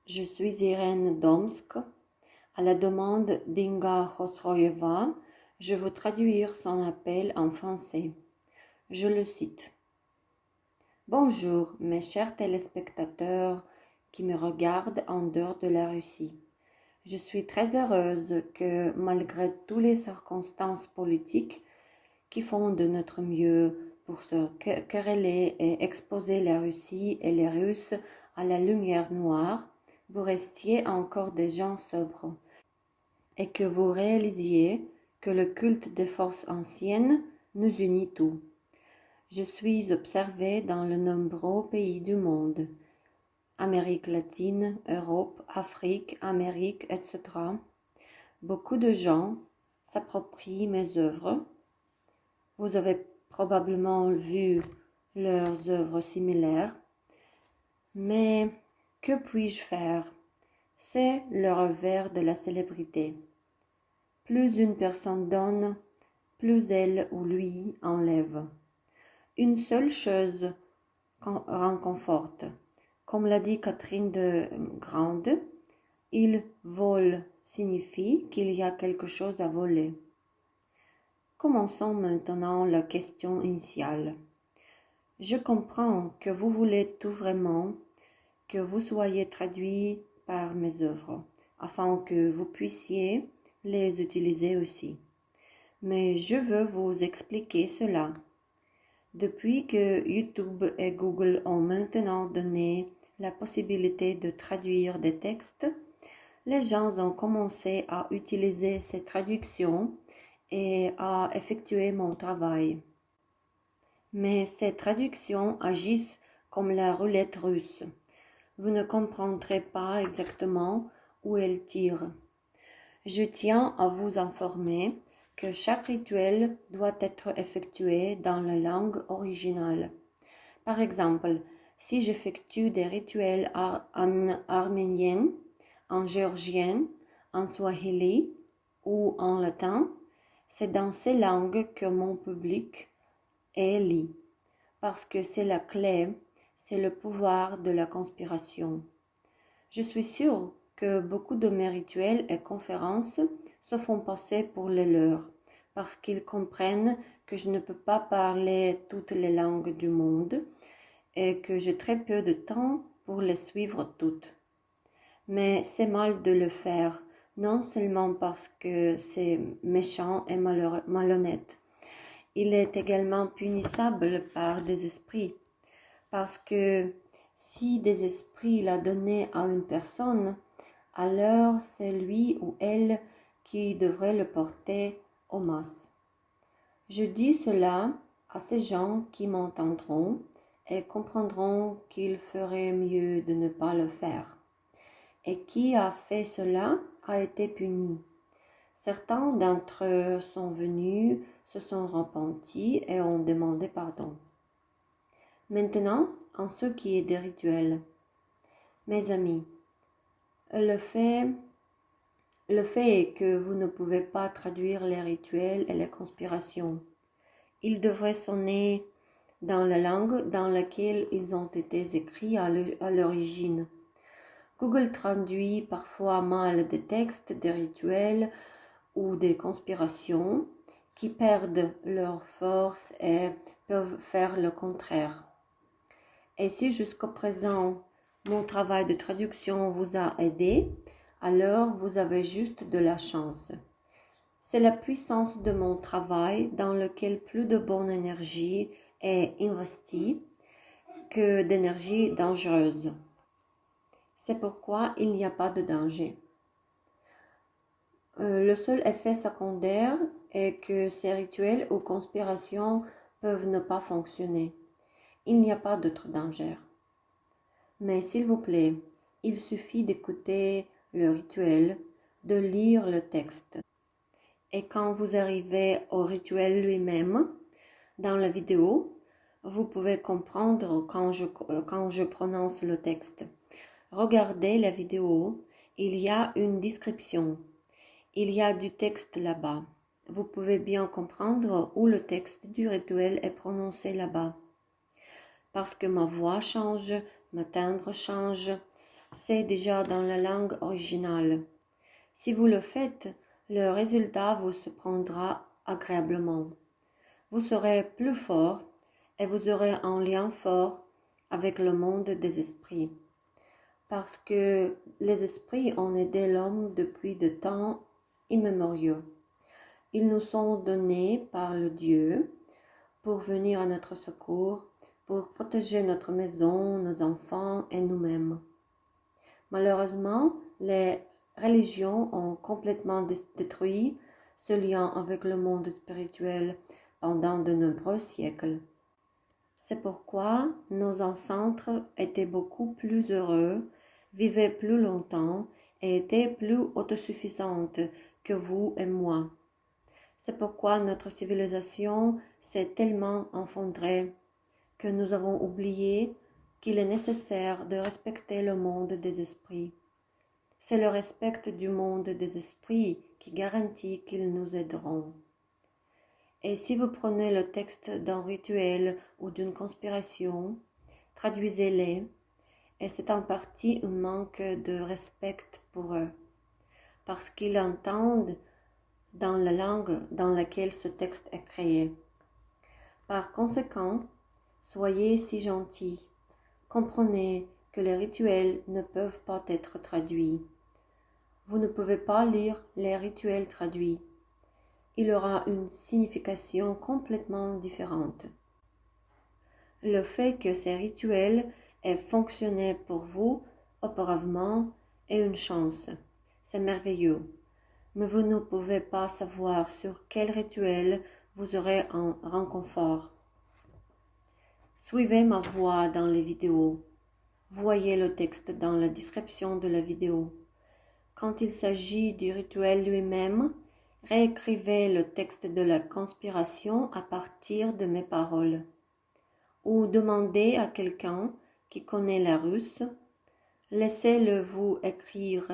Je suis Irène Domsk. À la demande d'Inga Khosroeva, je veux traduire son appel en français. Je le cite. Bonjour, mes chers téléspectateurs qui me regardent en dehors de la Russie. Je suis très heureuse que, malgré toutes les circonstances politiques qui font de notre mieux pour se quereller et exposer la Russie et les Russes à la lumière noire, vous restiez encore des gens sobres et que vous réalisiez que le culte des forces anciennes nous unit tous. Je suis observée dans de nombreux pays du monde, Amérique latine, Europe, Afrique, Amérique, etc. Beaucoup de gens s'approprient mes œuvres. Vous avez probablement vu leurs œuvres similaires. Mais que puis-je faire? C'est le revers de la célébrité. Plus une personne donne, plus elle ou lui enlève. Une seule chose réconforte. Comme l'a dit Catherine de Grande, il vole signifie qu'il y a quelque chose à voler. Commençons maintenant la question initiale. Je comprends que vous voulez tout vraiment que vous soyez traduit par mes œuvres, afin que vous puissiez les utiliser aussi. Mais je veux vous expliquer cela. Depuis que YouTube et Google ont maintenant donné la possibilité de traduire des textes, les gens ont commencé à utiliser ces traductions et à effectuer mon travail. Mais ces traductions agissent comme la roulette russe. Vous ne comprendrez pas exactement où elles tirent. Je tiens à vous informer que chaque rituel doit être effectué dans la langue originale. Par exemple, si j'effectue des rituels en arménien, en géorgien, en swahili ou en latin, c'est dans ces langues que mon public lit, parce que c'est la clé, c'est le pouvoir de la conspiration. Je suis sûre que beaucoup de mes rituels et conférences se font passer pour les leurs, parce qu'ils comprennent que je ne peux pas parler toutes les langues du monde et que j'ai très peu de temps pour les suivre toutes. Mais c'est mal de le faire, non seulement parce que c'est méchant et malhonnête. Il est également punissable par des esprits, parce que si des esprits l'a donné à une personne, alors c'est lui ou elle qui devrait le porter aux masses. Je dis cela à ces gens qui m'entendront et comprendront qu'il ferait mieux de ne pas le faire. Et qui a fait cela a été puni. Certains d'entre eux sont venus, se sont repentis et ont demandé pardon. Maintenant, en ce qui est des rituels. Mes amis, le fait est que vous ne pouvez pas traduire les rituels et les conspirations. Ils devraient sonner dans la langue dans laquelle ils ont été écrits à l'origine. Google traduit parfois mal des textes, des rituels ou des conspirations qui perdent leur force et peuvent faire le contraire. Et si jusqu'au présent, mon travail de traduction vous a aidé, alors vous avez juste de la chance. C'est la puissance de mon travail dans lequel plus de bonne énergie est investie que d'énergie dangereuse. C'est pourquoi il n'y a pas de danger. Le seul effet secondaire est que ces rituels ou conspirations peuvent ne pas fonctionner. Il n'y a pas d'autre danger. Mais s'il vous plaît, il suffit d'écouter le rituel, de lire le texte. Et quand vous arrivez au rituel lui-même, dans la vidéo, vous pouvez comprendre quand je prononce le texte. Regardez la vidéo, il y a une description. Il y a du texte là-bas. Vous pouvez bien comprendre où le texte du rituel est prononcé là-bas. Parce que ma voix change, ma timbre change, c'est déjà dans la langue originale. Si vous le faites, le résultat vous surprendra agréablement. Vous serez plus fort et vous aurez un lien fort avec le monde des esprits. Parce que les esprits ont aidé l'homme depuis de temps immémoriaux. Ils nous sont donnés par le Dieu pour venir à notre secours, pour protéger notre maison, nos enfants et nous-mêmes. Malheureusement, les religions ont complètement détruit ce lien avec le monde spirituel pendant de nombreux siècles. C'est pourquoi nos ancêtres étaient beaucoup plus heureux, vivaient plus longtemps et étaient plus autosuffisantes que vous et moi. C'est pourquoi notre civilisation s'est tellement effondrée que nous avons oublié qu'il est nécessaire de respecter le monde des esprits. C'est le respect du monde des esprits qui garantit qu'ils nous aideront. Et si vous prenez le texte d'un rituel ou d'une conspiration, traduisez-les, et c'est en partie un manque de respect pour eux, parce qu'ils entendent dans la langue dans laquelle ce texte est créé. Par conséquent, soyez si gentils, comprenez que les rituels ne peuvent pas être traduits. Vous ne pouvez pas lire les rituels traduits. Il aura une signification complètement différente. Le fait que ces rituels aient fonctionné pour vous auparavant est une chance. C'est merveilleux. Mais vous ne pouvez pas savoir sur quel rituel vous aurez un réconfort. Suivez ma voix dans les vidéos. Voyez le texte dans la description de la vidéo. Quand il s'agit du rituel lui-même, réécrivez le texte de la conspiration à partir de mes paroles. Ou demandez à quelqu'un qui connaît la russe, laissez-le vous écrire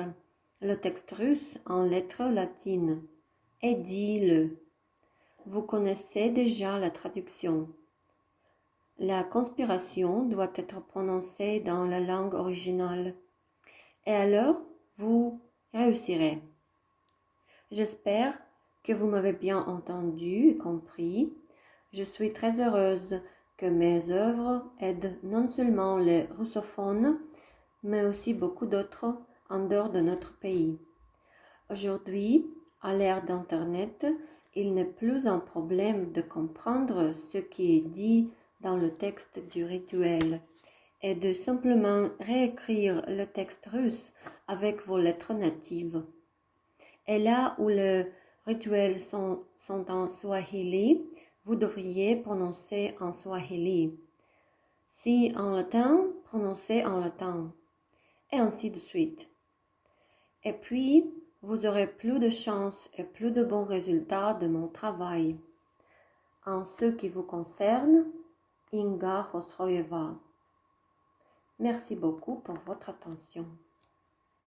le texte russe en lettres latines et dis-le. Vous connaissez déjà la traduction. La conspiration doit être prononcée dans la langue originale. Et alors, vous réussirez. J'espère que vous m'avez bien entendu et compris. Je suis très heureuse que mes œuvres aident non seulement les russophones, mais aussi beaucoup d'autres en dehors de notre pays. Aujourd'hui, à l'ère d'Internet, il n'est plus un problème de comprendre ce qui est dit dans le texte du rituel et de simplement réécrire le texte russe avec vos lettres natives. Et là où les rituels sont en swahili, vous devriez prononcer en swahili. Si en latin, prononcez en latin. Et ainsi de suite. Et puis, vous aurez plus de chance et plus de bons résultats de mon travail. En ce qui vous concerne, Inga Khosroeva. Merci beaucoup pour votre attention.